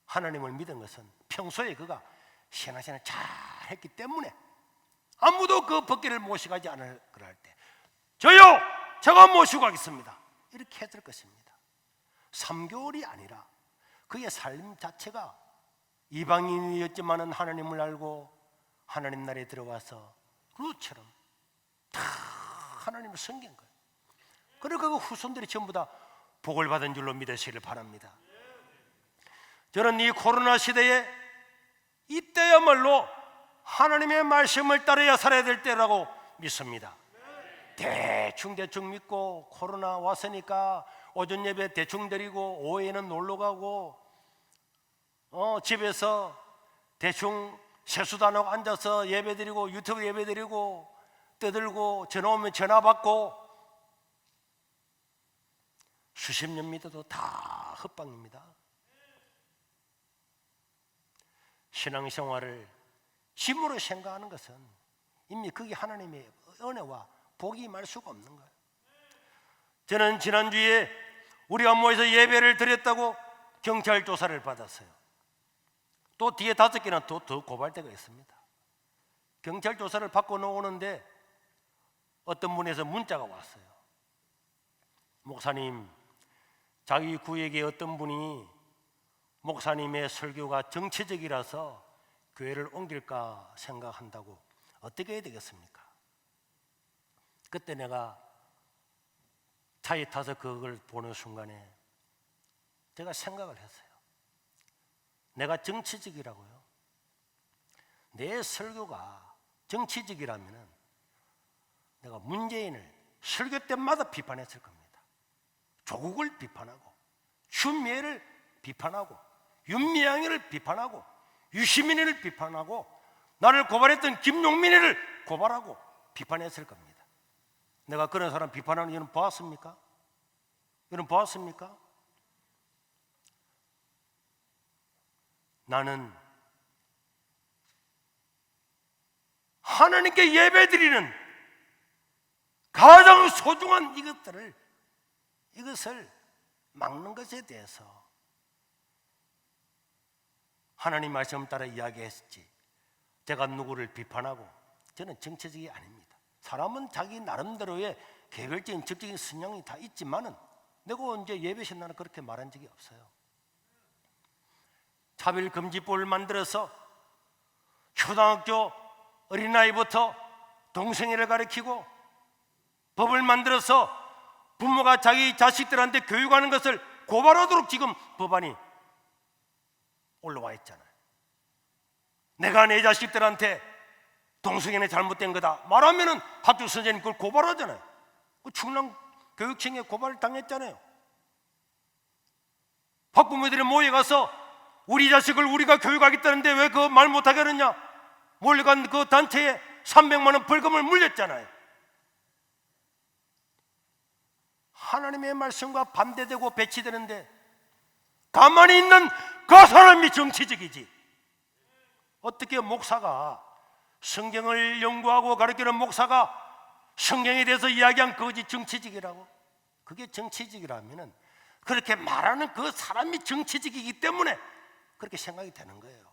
하나님을 믿은 것은 평소에 그가 신앙생활을 잘 했기 때문에 아무도 그 법궤를 모시고 가지 않을 그럴 때 저요, 제가 모시고 가겠습니다 이렇게 했을 것입니다. 3개월이 아니라 그의 삶 자체가 이방인이었지만은 하나님을 알고 하나님 나라에 들어가서 루처럼 다 하나님을 섬긴 거예요. 그리고 그 후손들이 전부 다 복을 받은 줄로 믿으시기를 바랍니다. 저는 이 코로나 시대에 이때야말로 하나님의 말씀을 따라야 살아야 될 때라고 믿습니다. 대충 믿고 코로나 왔으니까 오전 예배 대충 드리고 오후에는 놀러 가고 집에서 대충 세수도 안 하고 앉아서 예배 드리고 유튜브 예배 드리고 떠들고 전화 오면 전화 받고 수십 년 믿어도 다 헛방입니다. 신앙생활을 짐으로 생각하는 것은 이미 그게 하나님의 은혜와 복이 임할 수가 없는 거예요. 저는 지난주에 우리가 모여서 예배를 드렸다고 경찰 조사를 받았어요. 또 뒤에 5개나 더 고발대가 있습니다. 경찰 조사를 받고 나오는데 어떤 분에서 문자가 왔어요. 목사님, 자기 구역에 어떤 분이 목사님의 설교가 정치적이라서 교회를 옮길까 생각한다고 어떻게 해야 되겠습니까? 그때 내가 차에 타서 그걸 보는 순간에 제가 생각을 했어요. 내가 정치적이라고요? 내 설교가 정치적이라면 내가 문재인을 설교 때마다 비판했을 겁니다. 조국을 비판하고 추미애를 비판하고 윤미향이를 비판하고 유시민이를 비판하고 나를 고발했던 김용민이를 고발하고 비판했을 겁니다. 내가 그런 사람 비판하는 여러분 보았습니까? 여러분 보았습니까? 나는 하나님께 예배드리는 가장 소중한 이것을 막는 것에 대해서 하나님 말씀 따라 이야기했지. 제가 누구를 비판하고 저는 정치적이 아닙니다. 사람은 자기 나름대로의 개별적인 적적인 성향이 다 있지만은 내가 언제 예배신 나는 그렇게 말한 적이 없어요. 차별금지법을 만들어서 초등학교 어린아이부터 동성애를 가르치고 법을 만들어서 부모가 자기 자식들한테 교육하는 것을 고발하도록 지금 법안이 올라와 있잖아요. 내가 내 자식들한테 동성애는 잘못된 거다 말하면은 학교 선생님 그걸 고발하잖아요. 그 충남 교육청에 고발을 당했잖아요. 학부모들이 모여가서 우리 자식을 우리가 교육하겠다는데 왜 그 말 못하게 하느냐 몰려간 그 단체에 300만 원 벌금을 물렸잖아요. 하나님의 말씀과 반대되고 배치되는데 가만히 있는 그 사람이 정치적이지. 어떻게 목사가 성경을 연구하고 가르치는 목사가 성경에 대해서 이야기한 그것이 정치직이라고? 그게 정치직이라면은 그렇게 말하는 그 사람이 정치직이기 때문에 그렇게 생각이 되는 거예요.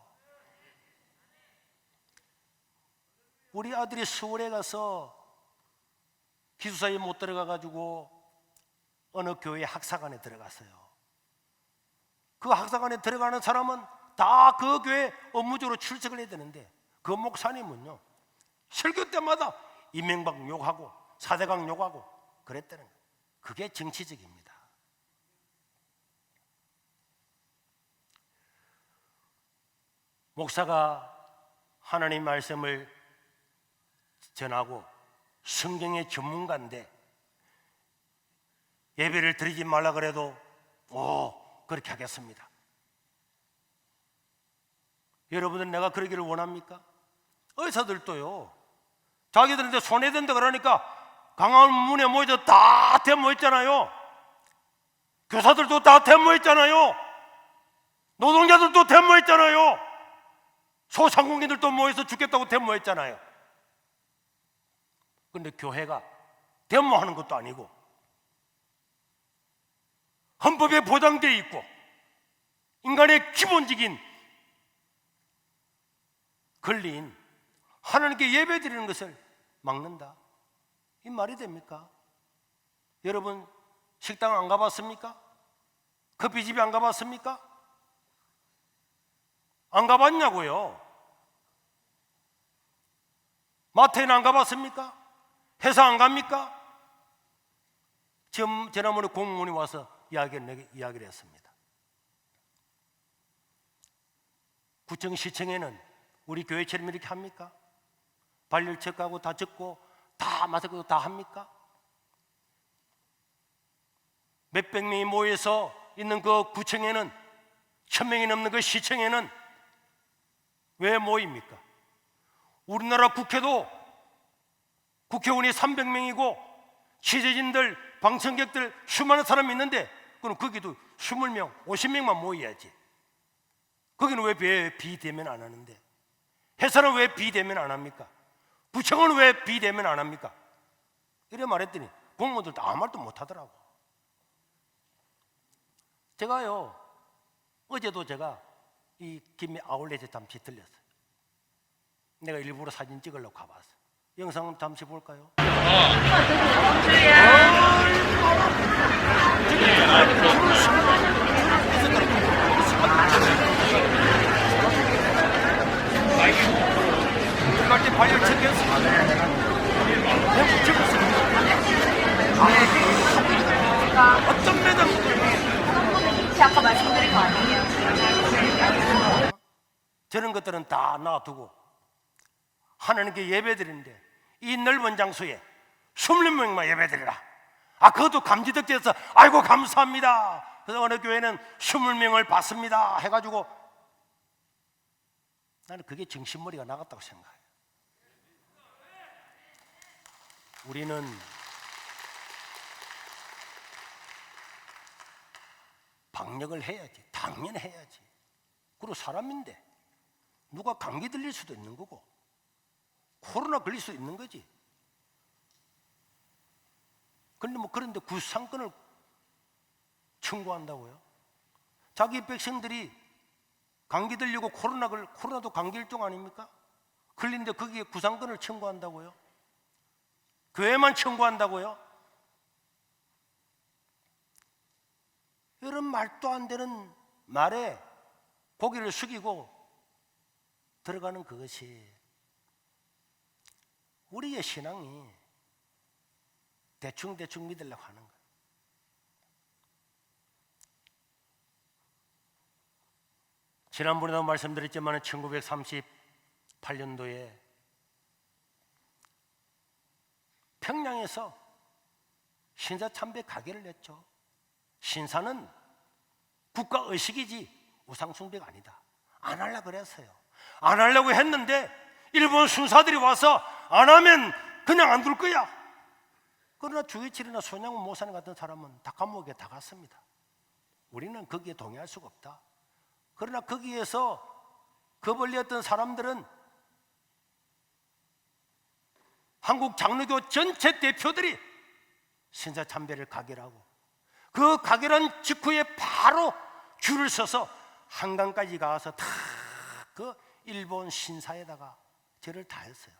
우리 아들이 서울에 가서 기숙사에 못 들어가가지고 어느 교회 학사관에 들어갔어요. 그 학사관에 들어가는 사람은 다 그 교회 업무적으로 출석을 해야 되는데 그 목사님은요 설교 때마다 이명박 욕하고 사대강 욕하고 그랬다는 거예요. 그게 정치적입니다. 목사가 하나님 말씀을 전하고 성경의 전문가인데 예배를 드리지 말라 그래도 그렇게 하겠습니다. 여러분은 내가 그러기를 원합니까? 의사들도요 자기들한테 손해된다 그러니까 강화문에 모여서 다 데모했잖아요. 교사들도 다 데모했잖아요. 노동자들도 데모했잖아요. 소상공인들도 모여서 죽겠다고 데모했잖아요. 그런데 교회가 데모하는 것도 아니고 헌법에 보장되어 있고 인간의 기본적인 권리인 하나님께 예배드리는 것을 막는다. 이 말이 됩니까? 여러분 식당 안 가봤습니까? 커피집에 안 가봤습니까? 안 가봤냐고요? 마트에는 안 가봤습니까? 회사 안 갑니까? 지난번에 공무원이 와서 이야기를 했습니다. 구청 시청에는 우리 교회처럼 이렇게 합니까? 발열 체크하고 다 적고 다 마스크 다 합니까? 몇백 명이 모여서 있는 그 구청에는 1000명이 넘는 그 시청에는 왜 모입니까? 우리나라 국회도 국회의원이 300명이고 취재진들, 방청객들 수많은 사람이 있는데 그럼 거기도 20명, 50명만 모여야지. 거기는 왜 비대면 안 하는데? 회사는 왜 비대면 안 합니까? 구청은 왜 비대면 안 합니까? 이래 말했더니 공무원들도 아무 말도 못 하더라고. 제가요 어제도 제가 이 김해 아울렛에 잠시 들렸어요. 내가 일부러 사진 찍으려고 가봤어요. 영상 잠시 볼까요? 이렇게 발열 체크했습니다. 어떤 매장 아까 말씀드린 거 아니에요? 저런 것들은 다 놔두고 하나님께 예배드리는데 이 넓은 장소에 20명만 예배드리라. 그것도 감지덕지에서 아이고 감사합니다. 그래서 어느 교회는 20명을 받습니다 해가지고 나는 그게 정신머리가 나갔다고 생각해요. 우리는 방역을 해야지. 당연히 해야지. 그리고 사람인데 누가 감기 들릴 수도 있는 거고 코로나 걸릴 수 있는 거지. 그런데 구상권을 청구한다고요? 자기 백성들이 감기 들리고 코로나도 감기 일종 아닙니까? 걸린데 거기에 구상권을 청구한다고요? 교회만 청구한다고요? 이런 말도 안 되는 말에 고개를 숙이고 들어가는 그것이 우리의 신앙이 대충 믿으려고 하는 거예요. 지난번에도 말씀드렸지만 1938년도에 평양에서 신사참배 가게를 냈죠. 신사는 국가의식이지 우상숭배가 아니다. 안 하려고 그랬어요. 안 하려고 했는데 일본 순사들이 와서 안 하면 그냥 안 둘 거야. 그러나 주의칠이나 손양훈 모사님 같은 사람은 다 감옥에 다 갔습니다. 우리는 거기에 동의할 수가 없다. 그러나 거기에서 그 벌렸던 사람들은 한국 장로교 전체 대표들이 신사참배를 가결하고 그 가결한 직후에 바로 줄을 서서 한강까지 가서 다 그 일본 신사에다가 절을 다 했어요.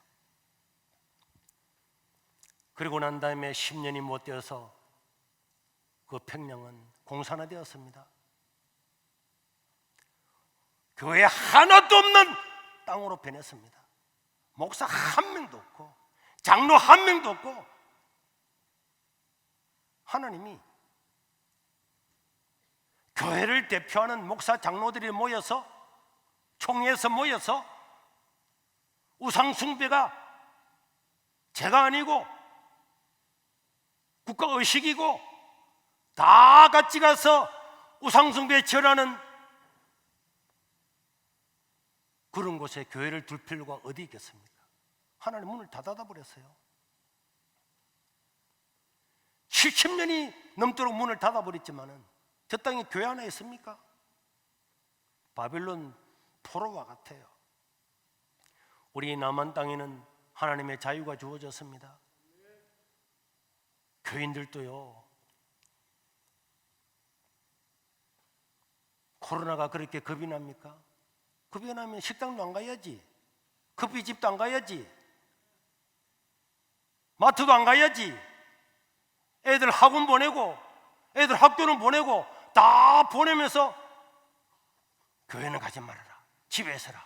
그리고 난 다음에 10년이 못 되어서 그 평양은 공산화되었습니다. 교회 하나도 없는 땅으로 변했습니다. 목사 한 명도 없고 장로 한 명도 없고 하나님이 교회를 대표하는 목사 장로들이 모여서 총회에서 모여서 우상 숭배가 죄가 아니고 국가 의식이고 다 같이 가서 우상 숭배에 절하는 그런 곳에 교회를 둘 필요가 어디 있겠습니까? 하나님 문을 다 닫아버렸어요. 70년이 넘도록 문을 닫아버렸지만은 저 땅에 교회 하나 있습니까? 바빌론 포로와 같아요. 우리 남한 땅에는 하나님의 자유가 주어졌습니다. 교인들도요, 코로나가 그렇게 겁이 납니까? 겁이 나면 식당도 안 가야지, 커피집도 안 가야지, 마트도 안 가야지, 애들 학원 보내고 애들 학교는 보내고 다 보내면서 교회는 가지 말아라, 집에 서라,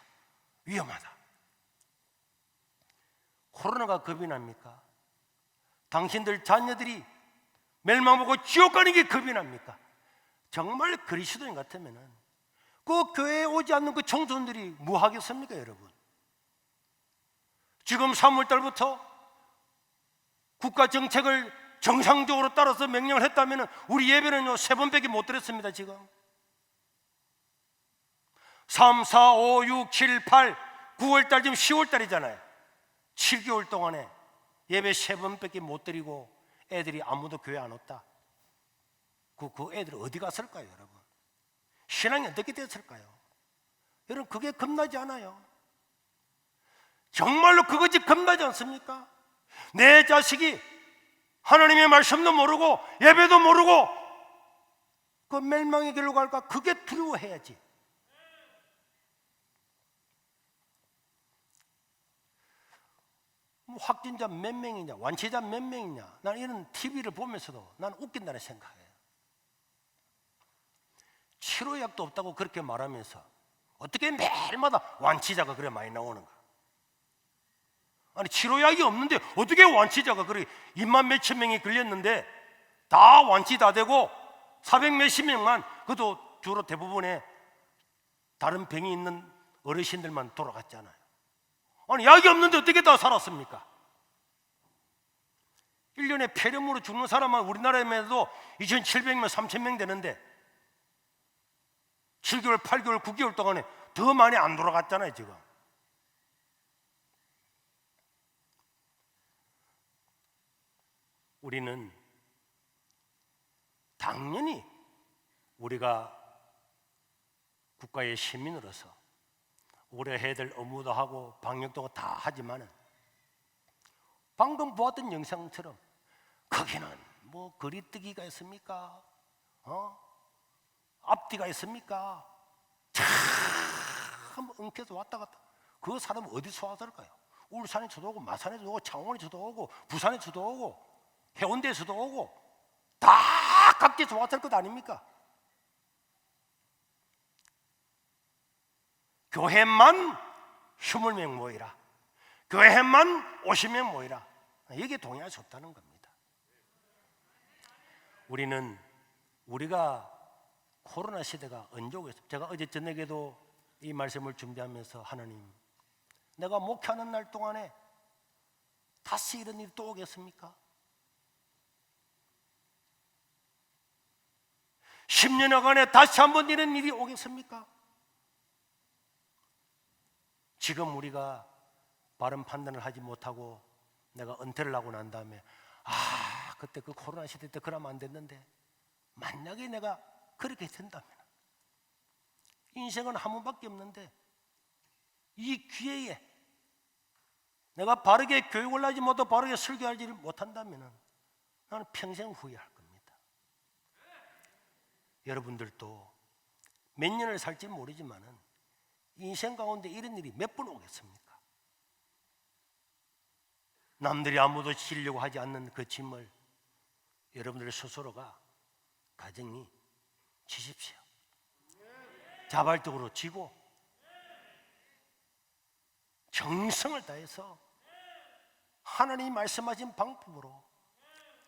위험하다. 코로나가 겁이 납니까? 당신들 자녀들이 멸망보고 지옥 가는 게 겁이 납니까? 정말 그리스도인 같으면은 그 교회에 오지 않는 그 청소년들이 뭐 하겠습니까, 여러분? 지금 3월달부터 국가 정책을 정상적으로 따라서 명령을 했다면 우리 예배는요 3번밖에 못 드렸습니다. 지금 3, 4, 5, 6, 7, 8, 9월달 지금 10월달이잖아요 7개월 동안에 예배 3번밖에 못 드리고 애들이 아무도 교회 안 왔다. 그 애들 어디 갔을까요, 여러분? 신앙이 어떻게 됐을까요? 여러분, 그게 겁나지 않아요? 정말로 그것이 겁나지 않습니까? 내 자식이 하나님의 말씀도 모르고 예배도 모르고 그 멸망의 길로 갈까? 그게 두려워해야지. 뭐 확진자 몇 명이냐, 완치자 몇 명이냐, 나는 이런 TV를 보면서도 나는 웃긴다는 생각이에요. 치료약도 없다고 그렇게 말하면서 어떻게 매일마다 완치자가 그래 많이 나오는가? 아니, 치료약이 없는데 어떻게 완치자가 그래 2만 몇천 명이 걸렸는데 다 완치 다 되고 400 몇십 명만, 그것도 주로 대부분의 다른 병이 있는 어르신들만 돌아갔잖아요. 아니, 약이 없는데 어떻게 다 살았습니까? 1년에 폐렴으로 죽는 사람만 우리나라에만 해도 2,700명, 3,000명 되는데 7개월, 8개월, 9개월 동안에 더 많이 안 돌아갔잖아요, 지금. 우리는 당연히 우리가 국가의 시민으로서 우리가 해야 될 업무도 하고 방역도 다 하지만은 방금 보았던 영상처럼 거기는 뭐 거리뜨기가 있습니까? 앞뒤가 있습니까? 참 엉켜서 왔다 갔다. 그 사람은 어디서 왔을까요? 울산에서도 오고 마산에서도 오고 창원에서도 오고 부산에서도 오고 해운대에서도 오고 다 각지에서 왔을 것 아닙니까? 교회만 20명 모이라, 교회만 50명 모이라, 여기에 동의할 수 없다는 겁니다. 우리가 코로나 시대가 언제 오겠습니까? 제가 어제 저녁에도 이 말씀을 준비하면서 하나님, 내가 목회하는 날 동안에 다시 이런 일이 또 오겠습니까? 10년여간에 다시 한번 이런 일이 오겠습니까? 지금 우리가 바른 판단을 하지 못하고 내가 은퇴를 하고 난 다음에 그때 그 코로나 시대 때 그러면 안 됐는데, 만약에 내가 그렇게 된다면, 인생은 한 번밖에 없는데 이 기회에 내가 바르게 교육을 하지 못하고 바르게 설교하지 못한다면 나는 평생 후회할 겁니다. 여러분들도 몇 년을 살지 모르지만 인생 가운데 이런 일이 몇 번 오겠습니까? 남들이 아무도 지려고 하지 않는 그 짐을 여러분들 스스로가 가정이 지십시오. 자발적으로 지고 정성을 다해서 하나님이 말씀하신 방법으로.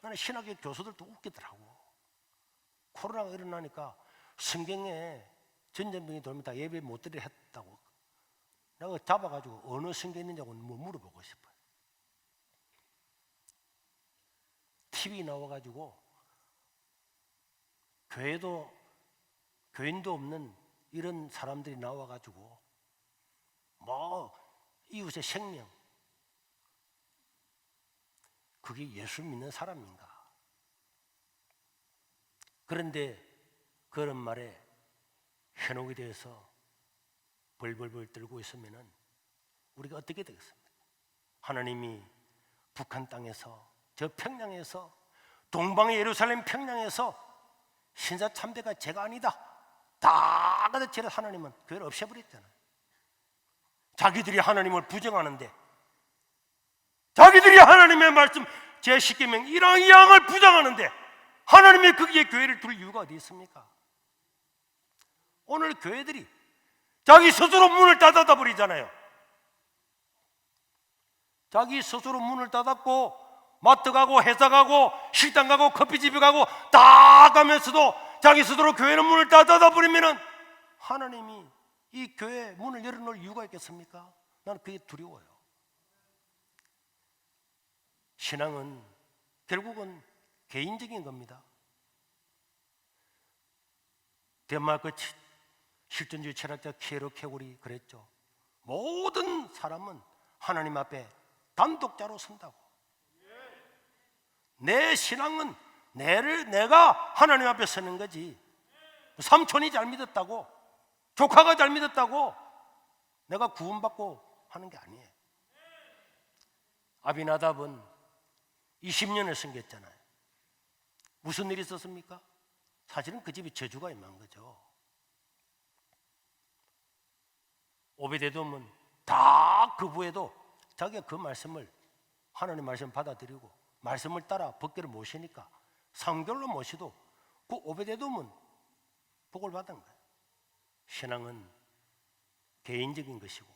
나는 신학교 교수들도 웃기더라고. 코로나가 일어나니까 성경에 전염병이 돌면 다 예배 못 드리게 했다고. 내가 잡아가지고 어느 성경에 있느냐고 물어보고 싶어요. TV 나와가지고 교인도 없는 이런 사람들이 나와가지고 이웃의 생명, 그게 예수 믿는 사람인가? 그런데 그런 말에 현혹이 되어서 벌벌벌 떨고 있으면 우리가 어떻게 되겠습니까? 하나님이 북한 땅에서, 저 평양에서, 동방의 예루살렘 평양에서 신사 참배가 죄가 아니다 다 가르치는 하나님은 교회를 없애버렸잖아요. 자기들이 하나님을 부정하는데, 자기들이 하나님의 말씀 제10계명 1항 2항을 부정하는데 하나님이 거기에 교회를 둘 이유가 어디 있습니까? 오늘 교회들이 자기 스스로 문을 닫아 버리잖아요. 자기 스스로 문을 닫았고 마트 가고 회사 가고 식당 가고 커피집에 가고 다 가면서도 자기 스스로 교회는 문을 닫아 버리면은 하나님이 이 교회 문을 열어놓을 이유가 있겠습니까? 나는 그게 두려워요. 신앙은 결국은 개인적인 겁니다. 덴마크 실존주의 철학자 키에르케고르이 그랬죠. 모든 사람은 하나님 앞에 단독자로 선다고. 내 신앙은 내가 하나님 앞에 서는 거지, 삼촌이 잘 믿었다고, 조카가 잘 믿었다고 내가 구원받고 하는 게 아니에요. 아비나답은 20년을 섬겼잖아요. 무슨 일이 있었습니까? 사실은 그 집에 저주가 임한 거죠. 오베데돔은 다 그부에도 자기가 그 말씀을, 하나님 말씀 받아들이고 말씀을 따라 법궤를 모시니까 상결로 모시도 그 오베데돔은 복을 받은 거예요. 신앙은 개인적인 것이고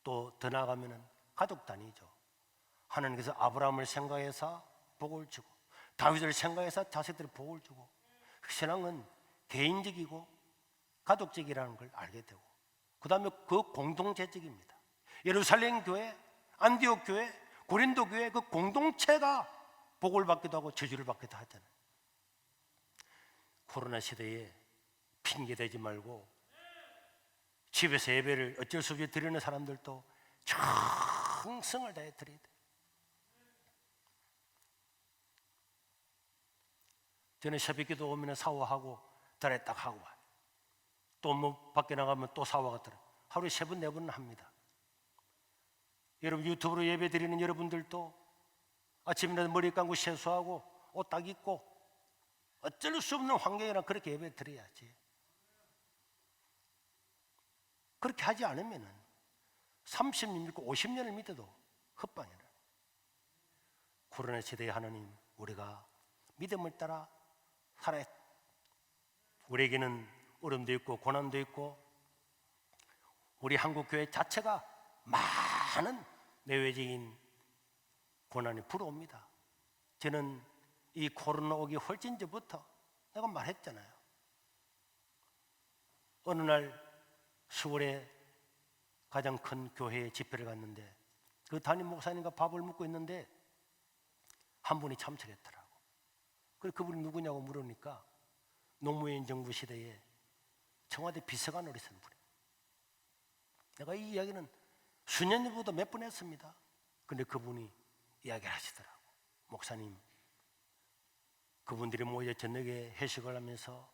또 더 나아가면 가족 단위죠. 하나님께서 아브라함을 생각해서 복을 주고 다윗을 생각해서 자식들이 복을 주고, 신앙은 개인적이고 가족적이라는 걸 알게 되고, 그 다음에 그 공동체적입니다. 예루살렘 교회, 안디옥 교회, 고린도 교회, 그 공동체가 복을 받기도 하고 저주를 받기도 하잖아요. 코로나 시대에 핑계대지 말고 집에서 예배를 어쩔 수 없이 드리는 사람들도 정성을 다해 드려야 돼요. 저는 새벽기도 오면 샤워하고 자리에 딱 하고 와요. 또 뭐 밖에 나가면 또 샤워가 들어요. 하루에 3번 4번은 합니다. 여러분 유튜브로 예배 드리는 여러분들도 아침이라도 머리 감고 세수하고 옷 딱 입고 어쩔 수 없는 환경이라 그렇게 예배 드려야지. 그렇게 하지 않으면 30년 믿고 50년을 믿어도 헛방이라. 코로나 시대에 하나님, 우리가 믿음을 따라 살아야, 우리에게는 어려움도 있고 고난도 있고 우리 한국교회 자체가 많은 내외적인 고난이 불어옵니다. 저는 이 코로나 오기 훨씬 전부터 내가 말했잖아요. 어느 날 서울에 가장 큰 교회에 집회를 갔는데 그 담임 목사님과 밥을 먹고 있는데 한 분이 참석했더라고. 그래서 그분이 누구냐고 물으니까 노무현 정부 시대에 청와대 비서관으로 있었던 분이에요. 내가 이 이야기는 수년 전부터 몇 번 했습니다. 근데 그분이 이야기를 하시더라고. 목사님, 그분들이 모여 저녁에 회식을 하면서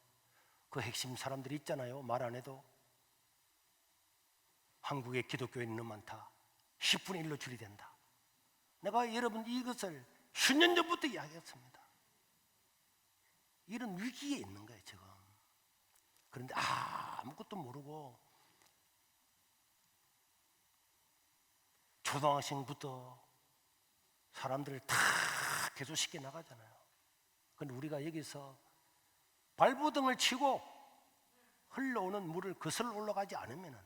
그 핵심 사람들이 있잖아요. 말 안 해도 한국의 기독교인이 너무 많다. 10분의 1로 줄이된다. 내가 여러분 이것을 수년 전부터 이야기했습니다. 이런 위기에 있는 거예요 지금. 그런데 아무것도 모르고 초등학생부터 사람들을 다 개조시켜 나가잖아요. 그런데 우리가 여기서 발버둥을 치고 흘러오는 물을 거슬러 올라가지 않으면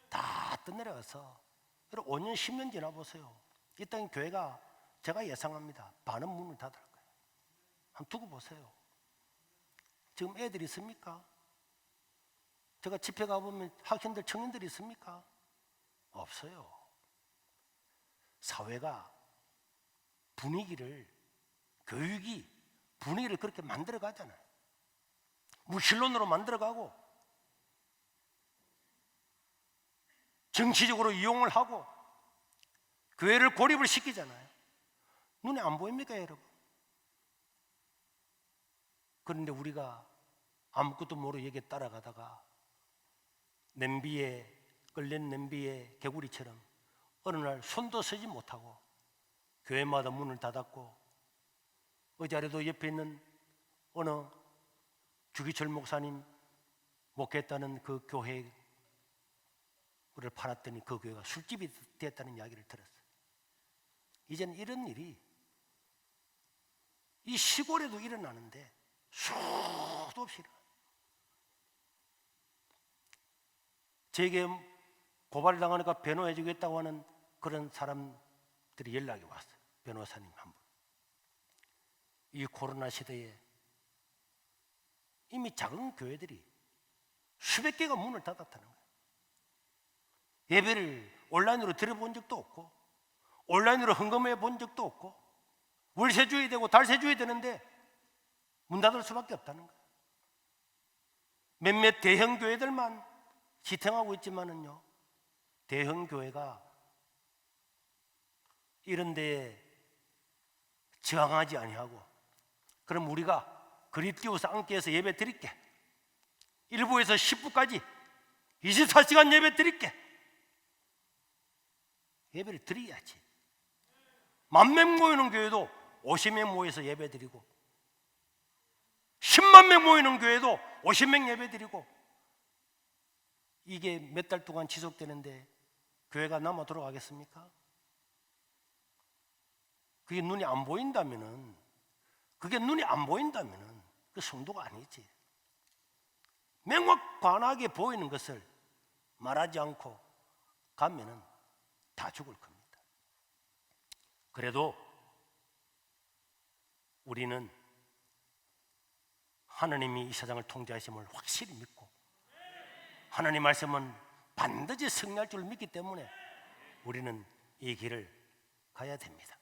다 떠내려가서 5년 10년 지나 보세요. 이 땅 교회가 제가 예상합니다. 반은 문을 닫을 거예요. 한번 두고 보세요. 지금 애들이 있습니까? 제가 집회 가보면 학생들, 청년들이 있습니까? 없어요. 사회가 분위기를, 교육이 분위기를 그렇게 만들어 가잖아요. 무신론으로 만들어 가고 정치적으로 이용을 하고 교회를 고립을 시키잖아요. 눈에 안 보입니까 여러분? 그런데 우리가 아무것도 모르고 여기에 따라가다가 냄비에 끓는 냄비에 개구리처럼 어느 날 손도 쓰지 못하고 교회마다 문을 닫았고, 의자리도 옆에 있는 어느 주기철 목사님 목회했다는 그 교회를 팔았더니 그 교회가 술집이 됐다는 이야기를 들었어요. 이제는 이런 일이 이 시골에도 일어나는데 수도 없이 일어나요. 제게 고발당하니까 변호해 주겠다고 하는 그런 사람들이 연락이 왔어요. 변호사님 한 분. 이 코로나 시대에 이미 작은 교회들이 수백 개가 문을 닫았다는 거예요. 예배를 온라인으로 드려본 적도 없고 온라인으로 헌금해 본 적도 없고 월세 줘야 되고 달세 줘야 되는데 문 닫을 수밖에 없다는 거예요. 몇몇 대형 교회들만 지탱하고 있지만은요, 대형 교회가 이런 데에 저항하지 아니하고, 그럼 우리가 그리 띄워서 앉게해서 예배 드릴게, 1부에서 10부까지 24시간 예배 드릴게, 예배를 드려야지. 10,000명 모이는 교회도 50명 모여서 예배 드리고 10만 명 모이는 교회도 50명 예배 드리고, 이게 몇 달 동안 지속되는데 교회가 남아 돌아가겠습니까? 그게 눈이 안 보인다면은, 그 성도가 아니지. 명확관하게 보이는 것을 말하지 않고 가면은 다 죽을 겁니다. 그래도 우리는 하나님이 이 세상을 통제하심을 확실히 믿고 하나님 말씀은 반드시 승리할 줄 믿기 때문에 우리는 이 길을 가야 됩니다.